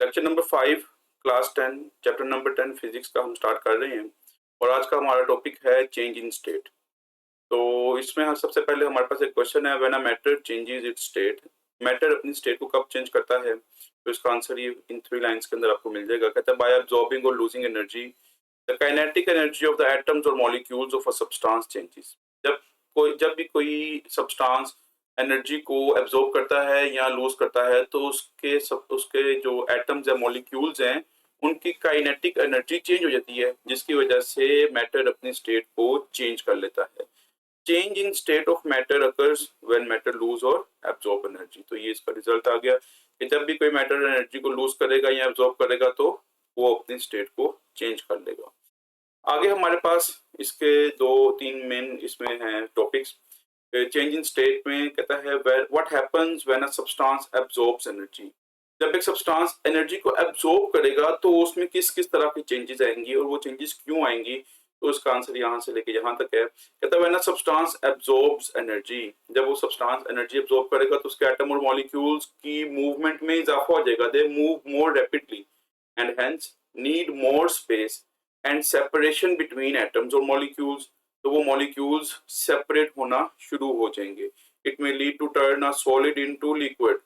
Lecture number 5 class 10 chapter number 10 physics का हम start कर रहे हैं और आज का हमारा टॉपिक है चेंज इन स्टेट। तो इसमें हम सबसे पहले हमारे पास एक क्वेश्चन है, when a matter changes it's state, matter अपनी स्टेट को कब चेंज करता है। तो इसका आंसर ये इन 3 लाइंस के अंदर आपको मिल जाएगा। कहता है बाय अब्सॉर्बिंग और losing energy the kinetic energy of the atoms और molecules of a substance changes. जब भी कोई सब्सटेंस एनर्जी को एब्जॉर्ब करता है या लूज करता है तो उसके जो एटम्स या मॉलिक्यूल्स हैं उनकी काइनेटिक एनर्जी चेंज हो जाती है, जिसकी वजह से मैटर अपनी स्टेट को चेंज कर लेता है। Change in state of matter occurs when matter lose और एब्जॉर्ब एनर्जी। तो ये इसका रिजल्ट आ गया कि जब भी कोई मैटर एनर्जी को लूज करेगा या एब्जॉर्ब करेगा तो वो अपनी स्टेट को चेंज कर लेगा। आगे हमारे पास इसके 2-3 मेन इसमें हैं टॉपिक्स। चेंज इन स्टेट में कहता है what happens when a substance absorbs energy. जब एक सब्सटेंस एनर्जी को एब्जॉर्ब करेगा तो उसमें किस किस तरह की चेंजेस आएंगी और वो चेंजेस क्यों आएंगी। तो इसका आंसर यहाँ से लेके यहाँ तक है। कहता है when a substance absorbs energy, जब वो सब्सटेंस एनर्जी एब्जॉर्ब करेगा तो उसके एटम और मॉलिक्यूल्स की मूवमेंट में इजाफा हो जाएगा। They move more rapidly and hence need more space and separation between atoms और मॉलिक्यूल्स। तो वो मॉलिक्यूल्स सेपरेट होना शुरू हो जाएंगे। It may lead to turn a solid into liquid.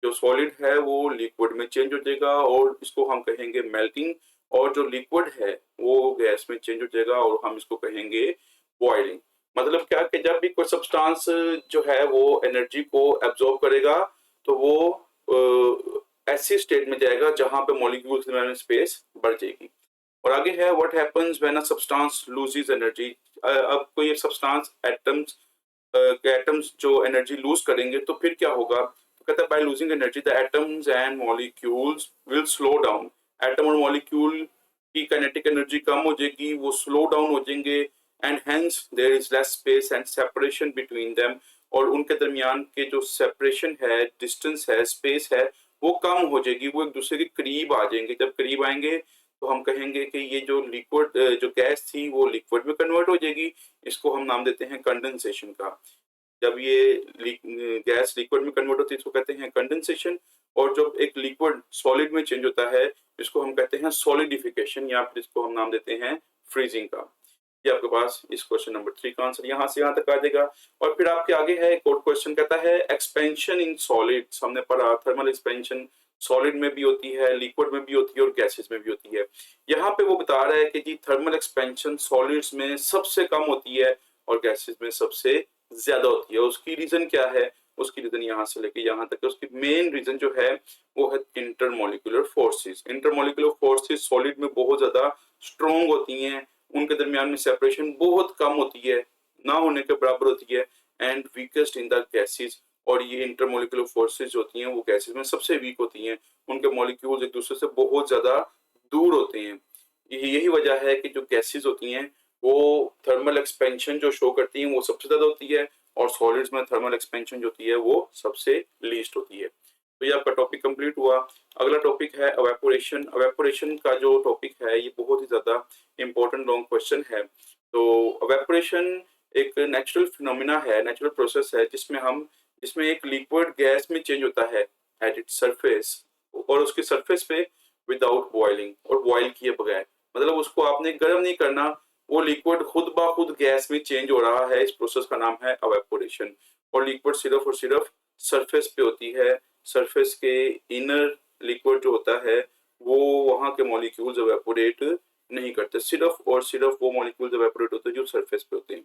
जो सॉलिड है वो लिक्विड में चेंज हो जाएगा और इसको हम कहेंगे मेल्टिंग, और जो लिक्विड है वो गैस में चेंज हो जाएगा और हम इसको कहेंगे बॉइलिंग। मतलब क्या कि जब भी कोई सब्सटेंस जो है वो एनर्जी को एब्जॉर्ब करेगा तो वो ऐसी स्टेट में जाएगा जहां पे मॉलिक्यूल्स में स्पेस बढ़ जाएगी। और आगे है what happens when a substance loses energy. अब कोई सब्सटेंस एटम्स जो एनर्जी लूज करेंगे तो फिर क्या होगा। तो कहता है by losing energy the atoms and molecules will slow down. Atom और मॉलिक्यूल की काइनेटिक एनर्जी कम हो जाएगी, वो स्लो डाउन हो जाएंगे and hence there is less space and separation between them. और उनके दरमियान के जो सेपरेशन है, डिस्टेंस है, स्पेस है, वो कम हो जाएगी, वो एक दूसरे के करीब आ जाएंगे। जब करीब आएंगे तो हम कहेंगे कि ये जो लिक्विड जो गैस थी वो लिक्विड में कन्वर्ट हो जाएगी। इसको हम नाम देते हैं कंडेंसेशन का। जब ये गैस लिक्विड में कन्वर्ट होती है इसको कहते हैं कंडेंसेशन। और जब एक लिक्विड सॉलिड में चेंज होता है इसको हम कहते हैं सॉलिडिफिकेशन, या फिर इसको हम नाम देते हैं फ्रीजिंग का। ये आपके पास इस क्वेश्चन नंबर 3 का आंसर यहाँ से यहाँ तक आ जाएगा। और फिर आपके आगे है एक और क्वेश्चन, कहता है एक्सपेंशन इन सॉलिड्स। हमने पढ़ा थर्मल एक्सपेंशन सॉलिड में भी होती है, लिक्विड में भी होती है और गैसेस में भी होती है। यहाँ पे वो बता रहा है कि जी थर्मल एक्सपेंशन सॉलिड्स में सबसे कम होती है और गैसेस में सबसे ज्यादा होती है। उसकी रीजन क्या है, उसकी रीजन यहाँ से लेके यहाँ तक उसकी मेन रीजन जो है वो है intermolecular forces. Intermolecular forces solid में बहुत ज्यादा स्ट्रॉन्ग होती हैं, उनके दरमियान में सेपरेशन बहुत कम होती है, ना होने के बराबर होती है, and weakest in the gases. और ये इंटरमोलिकुलर फोर्सेस होती हैं वो गैसेस में सबसे वीक होती हैं, उनके मॉलिक्यूल्स एक दूसरे से बहुत ज्यादा दूर होते हैं। यही वजह है कि जो गैसेस होती हैं वो थर्मल एक्सपेंशन जो शो करती हैं वो सबसे ज्यादा होती है और सॉलिड्स में थर्मल एक्सपेंशन जो होती है वो सबसे लीस्ट होती है। तो ये आपका टॉपिक कंप्लीट हुआ। अगला टॉपिक है अवेपोरेशन। अवेपोरेशन का जो टॉपिक है ये बहुत ही ज्यादा इंपॉर्टेंट लॉन्ग क्वेश्चन है। तो अवेपोरेशन एक नेचुरल फिनोमिना है, नेचुरल प्रोसेस है जिसमें एक लिक्विड गैस में चेंज होता है एट इट्स सरफेस, और उसके सरफेस पे विदाउट बॉइलिंग, और बॉइल किए बगैर। मतलब उसको आपने गर्म नहीं करना, वो लिक्विड खुद ब खुद गैस में चेंज हो रहा है। इस प्रोसेस का नाम है अवेपोरेशन। और लिक्विड सिर्फ और सिर्फ सरफेस पे होती है। सरफेस के इनर लिक्विड जो होता है वो वहां के मॉलिक्यूल्स अवेपोरेट नहीं करते, सिर्फ और सिर्फ वो मॉलिक्यूल्स अवेपोरेट होते हैं जो सरफेस पे होते हैं।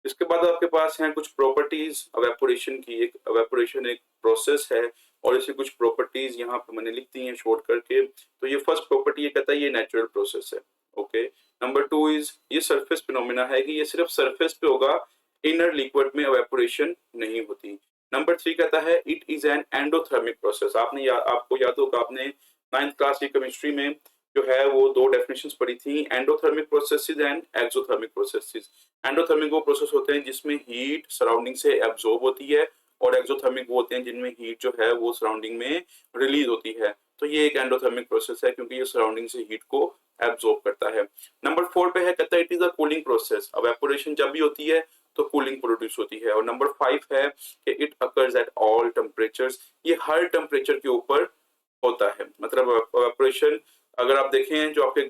इसके बाद आपके पास हैं कुछ प्रॉपर्टीज अवेपोरेशन की। एक अवेपोरेशन एक प्रोसेस है और इसे कुछ प्रॉपर्टीज यहाँ पे मैंने लिख दी हैं शॉर्ट करके। तो ये फर्स्ट प्रॉपर्टी ये कहता है ये नेचुरल प्रोसेस है। ओके, नंबर 2 इज ये सरफेस फिनोमिना है कि ये सिर्फ सरफेस पे होगा, इनर लिक्विड में अवेपोरेशन नहीं होती। नंबर 3 कहता है it is an endothermic process. आपको याद होगा आपने 9th क्लास की केमिस्ट्री में जो है वो 2 डेफिनेशंस पढ़ी थी, endothermic processes and exothermic processes. Endothermic वो प्रोसेस होते हैं जिसमें हीट सराउंडिंग से एब्जॉर्ब होती है, और एक्सोथर्मिक वो होते हैं जिनमें हीट जो है वो सराउंडिंग में रिलीज होती है। तो ये एक एंडोथर्मिक प्रोसेस है क्योंकि ये सराउंडिंग से हीट को एब्जॉर्ब करता है। नंबर 4 पे है कहता है it is a cooling process. Evaporation जब भी होती है तो कूलिंग प्रोड्यूस होती है। और नंबर 5 है कि it occurs at all temperatures. ये हर टेम्परेचर के ऊपर होता है। मतलब इवेपोरेशन अगर आप देखें जो आपके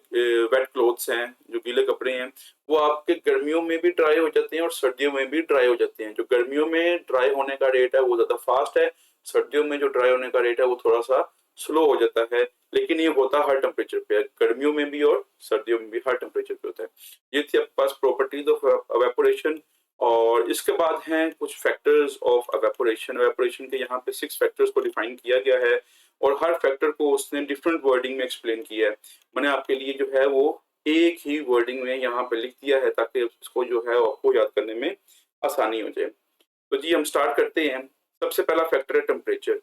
वेट क्लोथ्स हैं, जो गीले कपड़े हैं, वो आपके गर्मियों में भी ड्राई हो जाते हैं और सर्दियों में भी ड्राई हो जाते हैं। जो गर्मियों में ड्राई होने का रेट है वो ज़्यादा फास्ट है, सर्दियों में जो ड्राई होने का रेट है वो थोड़ा-सा स्लो हो जाता है। लेकिन ये होता हर टेम्परेचर पे है, गर्मियों में भी और सर्दियों में भी हर टेम्परेचर पे होता है। ये थी आपके पास प्रॉपर्टीज़ ऑफ इवेपोरेशन। और इसके बाद हैं कुछ फैक्टर्स ऑफ इवेपोरेशन। इवेपोरेशन के यहाँ पे 6 फैक्टर्स को डिफाइन किया गया है और हर फैक्टर को उसने डिफरेंट वर्डिंग में एक्सप्लेन किया है। मैंने आपके लिए जो है वो एक ही वर्डिंग में यहाँ पे लिख दिया है ताकि इसको जो है आपको याद करने में आसानी हो जाए। तो जी हम स्टार्ट करते हैं। सबसे पहला फैक्टर है टेम्परेचर।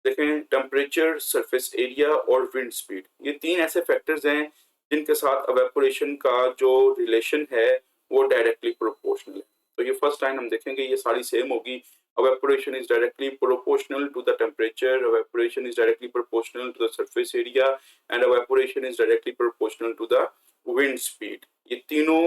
देखें टेम्परेचर, सरफेस एरिया और विंड स्पीड, ये 3 ऐसे फैक्टर्स हैं जिनके साथ इवेपोरेशन का जो रिलेशन है वो डायरेक्टली प्रोपोर्शनल है। तो ये फर्स्ट लाइन हम देखेंगे, ये सारी सेम होगी। Evaporation is directly proportional to the temperature, evaporation is directly proportional to the surface area, and evaporation is directly proportional to the wind speed. ये तीनों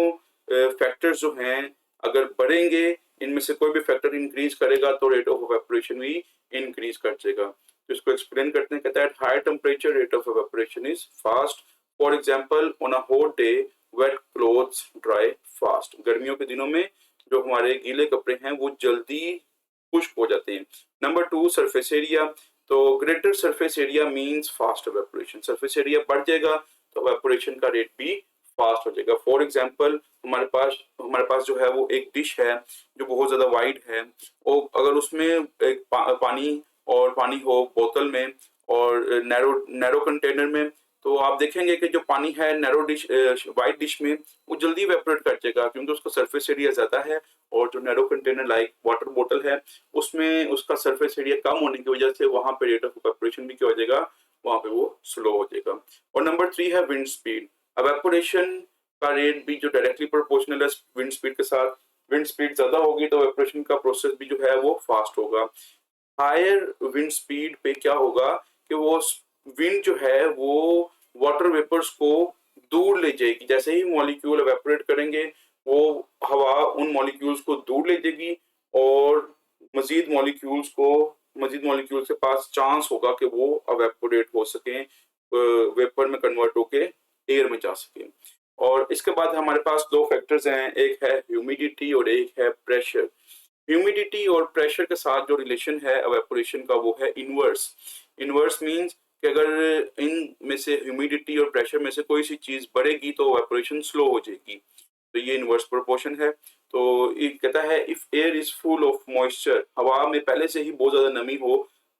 फैक्टर्स जो हैं अगर बढ़ेंगे, इनमें से कोई भी फैक्टर इंक्रीज करेगा तो रेट ऑफ evaporation भी इंक्रीज कर जाएगा। तो इसको एक्सप्लेन करते हैं, कहता है high temperature rate of evaporation is fast. For example on a hot day wet clothes dry fast. गर्मियों के दिनों में जो हमारे गीले कपड़े हैं वो जल्दी खुश्क हो जाते हैं। Number 2 surface area. तो greater surface area means fast evaporation. Surface area बढ़ जाएगा तो इवेपोरेशन का रेट भी फास्ट हो जाएगा। फॉर एग्जांपल हमारे पास जो है वो एक डिश है जो बहुत ज्यादा वाइड है, और अगर उसमें एक पानी हो बोतल में और नैरो कंटेनर में, तो आप देखेंगे कि जो पानी है नैरो डिश वाइट डिश में वो जल्दी इवेपोरेट कर जाएगा क्योंकि उसका सरफेस एरिया ज़्यादा है। और जो नैरो कंटेनर लाइक वाटर बोतल है उसमें उसका सरफेस एरिया कम होने की वजह से वहाँ पे रेट ऑफ इवेपोरेशन भी क्या हो जाएगा, वहाँ पे वो स्लो हो जाएगा। और नंबर 3 है विंड स्पीड। इवेपोरेशन का रेट भी जो डायरेक्टली प्रोपोर्शनल है विंड स्पीड के साथ। विंड स्पीड ज़्यादा होगी तो इवेपोरेशन का प्रोसेस भी जो है वो फास्ट होगा। हायर विंड स्पीड पे क्या होगा कि वो विंड जो है वो वाटर वेपर्स को दूर ले जाएगी। जैसे ही मॉलिक्यूल इवेपोरेट करेंगे वो हवा उन मॉलिक्यूल्स को दूर ले जाएगी और मजीद मॉलिक्यूल्स के पास चांस होगा कि वो इवेपोरेट हो सके, वेपर में कन्वर्ट होके एयर में जा सके। और इसके बाद हमारे पास 2 फैक्टर्स हैं, एक है ह्यूमिडिटी और एक है प्रेशर। ह्यूमिडिटी और प्रेशर के साथ जो रिलेशन है इवेपोरेशन का वो है इनवर्स। इनवर्स मींस कि अगर इन में से ह्यूमिडिटी और प्रेशर में से कोई सी चीज बढ़ेगी तो इवेपोरेशन स्लो हो जाएगी। तो ये इनवर्स प्रोपोर्शन है। तो ये कहता है if air is full of moisture, हवा में पहले से ही बहुत ज्यादा नमी हो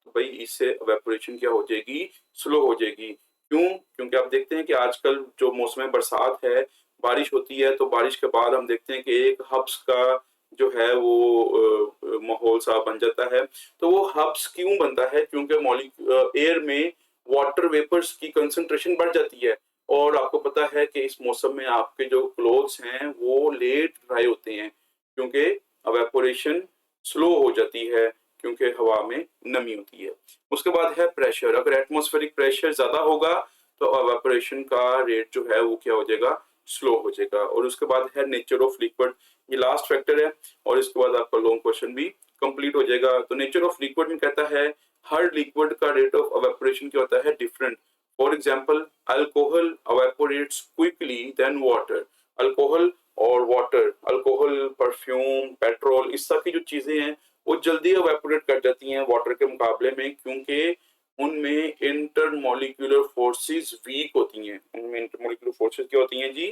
तो भाई इससे इवेपोरेशन क्या हो जाएगी, स्लो हो जाएगी। क्यों? क्योंकि आप देखते हैं कि आजकल जो मौसम बरसात है, बारिश होती है तो बारिश के बाद हम देखते हैं कि एक हब्स का जो है वो माहौल सा बन जाता है। तो वो हब्स क्यों बनता है? क्योंकि एयर में वाटर वेपर्स की कंसंट्रेशन बढ़ जाती है और आपको पता है कि इस मौसम में आपके जो क्लोथ्स हैं वो लेट ड्राई होते हैं क्योंकि इवेपोरेशन स्लो हो जाती है क्योंकि हवा में नमी होती है। उसके बाद है प्रेशर। अगर एटमॉस्फेरिक प्रेशर ज्यादा होगा तो इवेपोरेशन का रेट जो है वो क्या हो जाएगा, स्लो हो जाएगा। और उसके बाद है नेचर ऑफ लिक्विड, ये लास्ट फैक्टर है और इसके बाद आपका लॉन्ग क्वेश्चन भी कंप्लीट हो जाएगा। तो नेचर ऑफ लिक्विड में कहता है हर लिक्विड का रेट ऑफ इवेपोरेशन क्या होता है, different. For example alcohol evaporates quickly than water. Alcohol और वाटर, अल्कोहल, परफ्यूम, पेट्रोल, इस सब की जो चीजें हैं वो जल्दी इवेपोरेट कर जाती हैं वाटर के मुकाबले में क्योंकि उनमें इंटरमॉलिक्यूलर फोर्सेस वीक होती हैं। उनमें इंटरमॉलिक्यूलर फोर्सेस क्या होती हैं जी,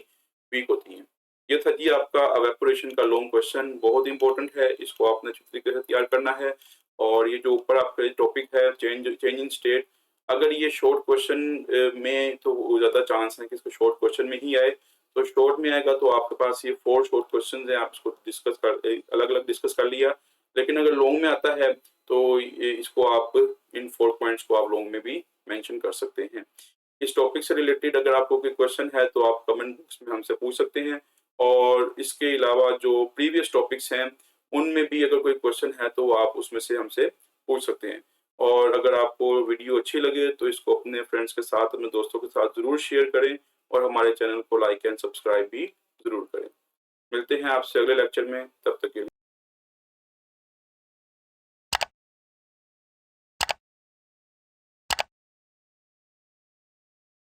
वीक होती हैं। ये था जी आपका इवेपोरेशन का लॉन्ग क्वेश्चन, बहुत इंपॉर्टेंट है, इसको आपने अच्छी तरीके से तैयार करना है। और ये जो ऊपर आपका टॉपिक है चेंज इन स्टेट, अगर ये शॉर्ट क्वेश्चन में तो ज़्यादा चांस है कि इसको शॉर्ट क्वेश्चन में ही आए। तो शॉर्ट में आएगा तो आपके पास ये 4 शॉर्ट क्वेश्चन हैं, आप इसको अलग अलग डिस्कस कर लिया। लेकिन अगर लॉन्ग में आता है तो इसको आप इन 4 पॉइंट्स को आप लॉन्ग में भी मेंशन कर सकते हैं। इस टॉपिक से रिलेटेड अगर आपको कोई क्वेश्चन है तो आप कमेंट बॉक्स में हमसे पूछ सकते हैं। और इसके अलावा जो प्रीवियस टॉपिक्स हैं उनमें भी अगर कोई क्वेश्चन है तो आप उसमें से हमसे पूछ सकते हैं। और अगर आपको वीडियो अच्छी लगे तो इसको अपने फ्रेंड्स के साथ, अपने दोस्तों के साथ ज़रूर शेयर करें और हमारे चैनल को लाइक एंड सब्सक्राइब भी ज़रूर करें। मिलते हैं आपसे अगले लेक्चर में, तब